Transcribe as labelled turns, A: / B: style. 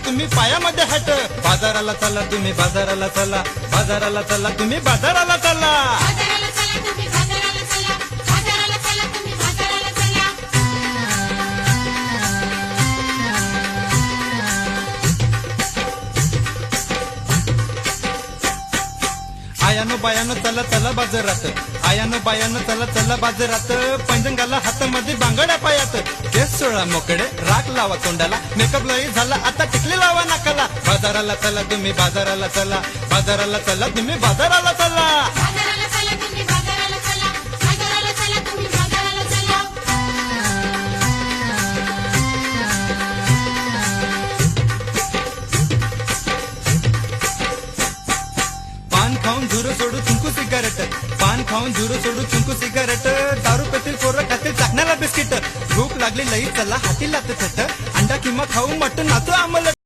A: तुम्ही पायामध्ये हट. बाजाराला चला तुम्ही बाजाराला चला, बाजाराला चला तुम्ही बाजाराला चला.
B: बाजाराला चला तुम्ही बाजाराला चला, बाजाराला चला तुम्ही बाजाराला चला.
A: आयानो बायानो चला चला बाजारात, आयानो बायानो चला चला बाजारात. पैंजंगाला हातामध्ये बांगड्या पायात, केस सोळा मोकडे, राख लावा तोंडाला, मेकअप लई झाला आता टिकली लावा नाकाला. बाजाराला चला तुम्ही बाजाराला चला, बाजाराला चला तुम्ही बाजाराला चला.
B: बाजाराला चला तुम्ही बाजाराला चला, बाजाराला चला तुम्ही बाजाराला चला.
A: पान खाऊन झुरो सोडू चुंकू सिगारेट, पान खाऊन झुरो सोडू चुंकू सिगारेट. दारू पेतील पोरं खातील चाकण्याला बिस्किट. भूक लागली लई चला हाती लात थट, अंडा किंवा खाऊ मटण नाचू आम्हाला.